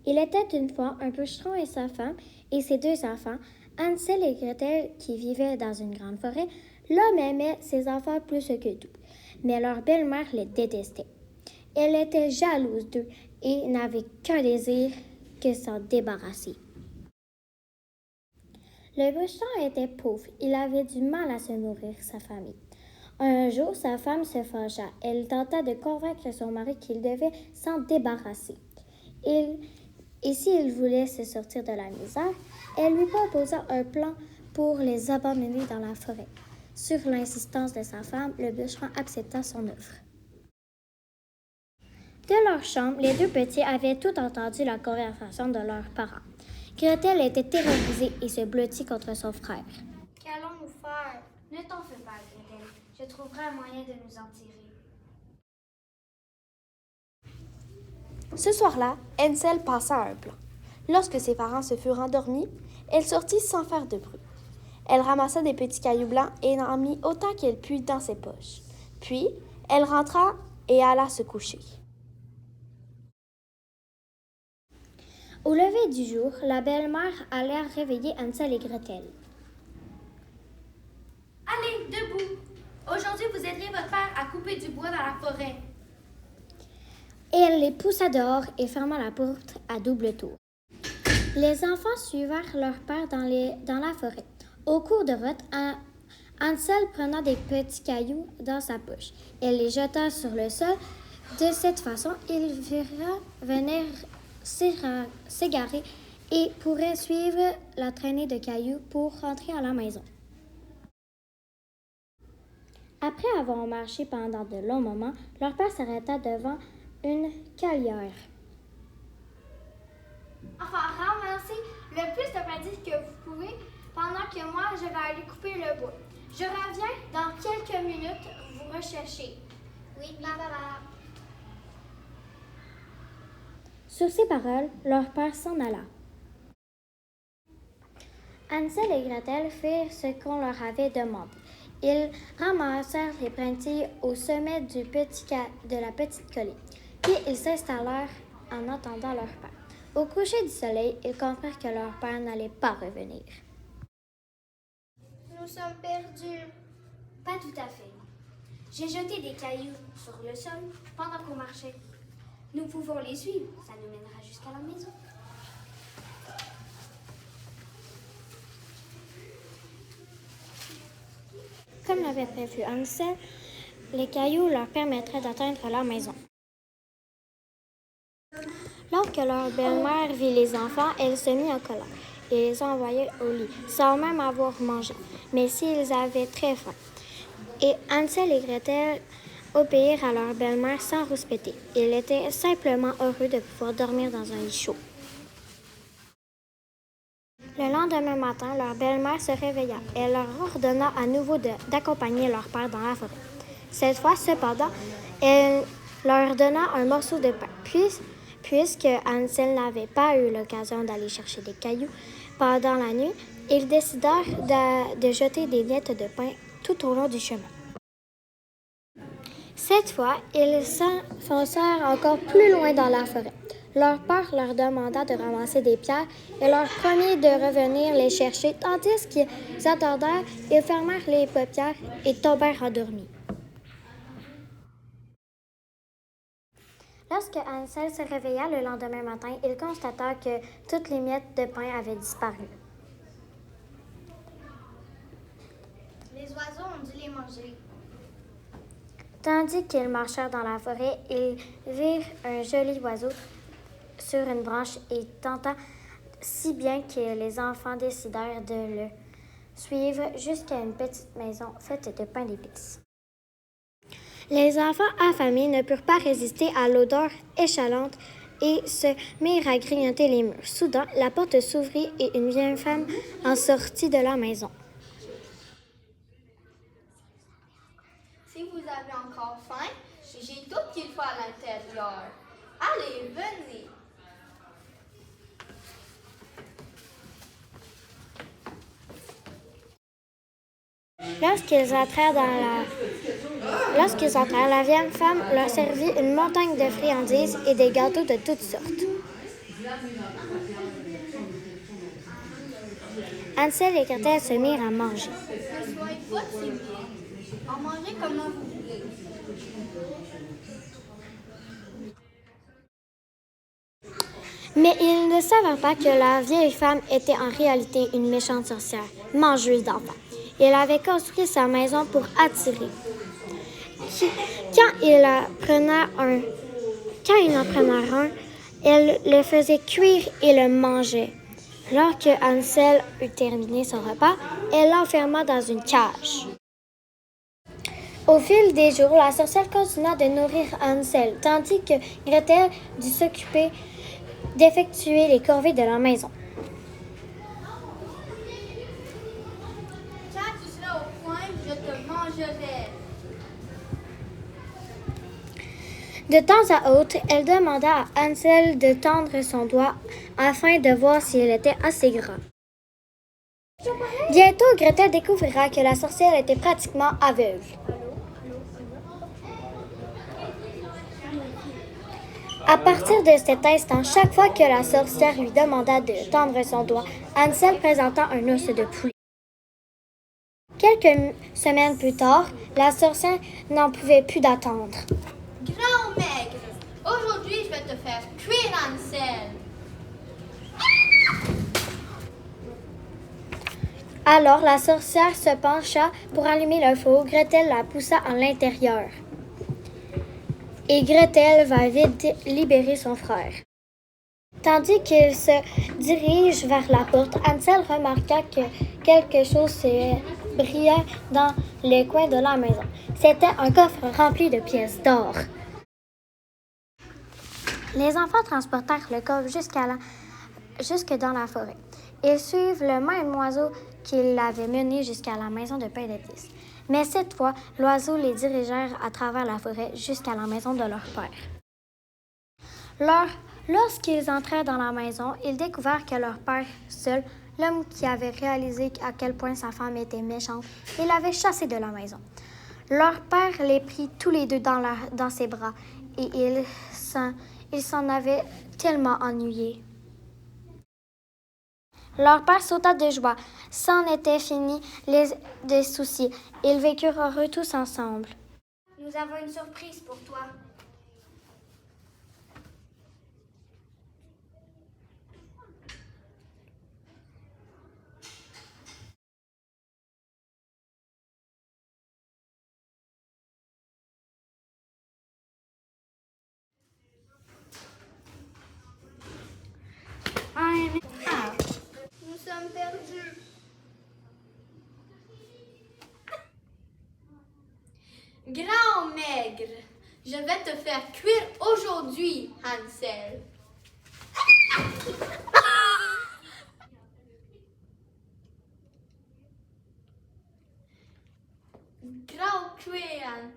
Il était une fois un bûcheron et sa femme et ses 2 enfants, Hansel et Gretel, qui vivaient dans une grande forêt. L'homme aimait ses enfants plus que tout, mais leur belle-mère les détestait. Elle était jalouse d'eux et n'avait qu'un désir que s'en débarrasser. Le bûcheron était pauvre, il avait du mal à se nourrir sa famille. Un jour, sa femme se fâcha. Elle tenta de convaincre son mari qu'il devait s'en débarrasser. Et s'il voulait se sortir de la misère, elle lui proposa un plan pour les abandonner dans la forêt. Sur l'insistance de sa femme, le bûcheron accepta son offre. De leur chambre, les 2 petits avaient tout entendu la conversation de leurs parents. Gretel était terrorisée et se blottit contre son frère. Qu'allons-nous faire? Ne t'en fais pas, Gretel. Je trouverai un moyen de nous en tirer. Ce soir-là, Hansel pensa à un plan. Lorsque ses parents se furent endormis, elle sortit sans faire de bruit. Elle ramassa des petits cailloux blancs et en mit autant qu'elle put dans ses poches. Puis, elle rentra et alla se coucher. Au lever du jour, la belle-mère alla réveiller Hansel et Gretel. Allez, debout! Aujourd'hui, vous aiderez votre père à couper du bois dans la forêt. Et elle les poussa dehors et ferma la porte à double tour. Les enfants suivirent leur père dans la forêt. Au cours de route, Hansel prenant des petits cailloux dans sa poche. Elle les jeta sur le sol. De cette façon, il verra venir s'égarer et pourrait suivre la traînée de cailloux pour rentrer à la maison. Après avoir marché pendant de longs moments, leur père s'arrêta devant une calière. Enfin, ramassez le plus de pâtisses que vous pouvez pendant que moi, je vais aller couper le bois. Je reviens dans quelques minutes vous rechercher. Oui, papa. Sur ces paroles, leur père s'en alla. Hansel et Gretel firent ce qu'on leur avait demandé. Ils ramassèrent les brindilles au sommet de la petite colline, puis ils s'installèrent en attendant leur père. Au coucher du soleil, ils comprirent que leur père n'allait pas revenir. Nous sommes perdus. Pas tout à fait. J'ai jeté des cailloux sur le sol pendant qu'on marchait. Nous pouvons les suivre. Ça nous mènera jusqu'à la maison. Comme l'avait prévu Hansel, les cailloux leur permettraient d'atteindre la maison. Lorsque leur belle-mère vit les enfants, elle se mit en colère et les envoya au lit, sans même avoir mangé, mais s'ils avaient très faim. Et Hansel et Gretel obéirent à leur belle-mère sans rouspéter. Ils étaient simplement heureux de pouvoir dormir dans un lit chaud. Le lendemain matin, leur belle-mère se réveilla. Elle leur ordonna à nouveau d'accompagner leur père dans la forêt. Cette fois, cependant, elle leur donna un morceau de pain. Puisque Hansel n'avait pas eu l'occasion d'aller chercher des cailloux pendant la nuit, ils décidèrent de jeter des miettes de pain tout au long du chemin. Cette fois, ils s'enfoncèrent encore plus loin dans la forêt. Leur père leur demanda de ramasser des pierres et leur promit de revenir les chercher, tandis qu'ils attendèrent, ils fermèrent les paupières et tombèrent endormis. Lorsque Hansel se réveilla le lendemain matin, il constata que toutes les miettes de pain avaient disparu. Les oiseaux ont dû les manger. Tandis qu'ils marchèrent dans la forêt, ils virent un joli oiseau sur une branche et tenta si bien que les enfants décidèrent de le suivre jusqu'à une petite maison faite de pain d'épices. Les enfants affamés ne purent pas résister à l'odeur échalante et se mirent à grignoter les murs. Soudain, la porte s'ouvrit et une vieille femme en sortit de la maison. Si vous avez encore faim, j'ai tout qu'il faut à l'intérieur. Allez, venez. Lorsqu'ils entrèrent, la vieille femme leur servit une montagne de friandises et des gâteaux de toutes sortes. Hansel et Gretel se mirent à manger. Ne soyez pas timide. En mangez comment vous voulez. Mais ils ne savaient pas que la vieille femme était en réalité une méchante sorcière, mangeuse d'enfants. Elle avait construit sa maison pour attirer. Quand il en prenait un, elle le faisait cuire et le mangeait. Lorsque Hansel eut terminé son repas, elle l'enferma dans une cage. Au fil des jours, la sorcière continua de nourrir Hansel, tandis que Gretel dut s'occuper d'effectuer les corvées de la maison. Quand tu seras au point, je te mangerai. De temps à autre, elle demanda à Hansel de tendre son doigt afin de voir s'il était assez grand. Bientôt, Gretel découvrira que la sorcière était pratiquement aveugle. À partir de cet instant, chaque fois que la sorcière lui demanda de tendre son doigt, Hansel présenta un os de poulet. Quelques semaines plus tard, la sorcière n'en pouvait plus d'attendre. Grand maigre, aujourd'hui je vais te faire cuire Hansel. Alors la sorcière se pencha pour allumer le four. Gretel la poussa à l'intérieur. Et Gretel va vite libérer son frère. Tandis qu'il se dirige vers la porte, Hansel remarqua que quelque chose se brillait dans le coin de la maison. C'était un coffre rempli de pièces d'or. Les enfants transportèrent le coffre jusque dans la forêt. Ils suivent le même oiseau qui l'avait mené jusqu'à la maison de pain d'épices. Mais cette fois, l'oiseau les dirigèrent à travers la forêt jusqu'à la maison de leur père. Lorsqu'ils entrèrent dans la maison, ils découvrirent que leur père seul, l'homme qui avait réalisé à quel point sa femme était méchante, et l'avait chassé de la maison. Leur père les prit tous les deux dans ses bras, et il s'en avait tellement ennuyé. Leur père sauta de joie. C'en était fini des soucis. Ils vécurent heureux tous ensemble. Nous avons une surprise pour toi. Nous sommes perdus. Grand maigre, je vais te faire cuire aujourd'hui, Hansel. Grand cuire,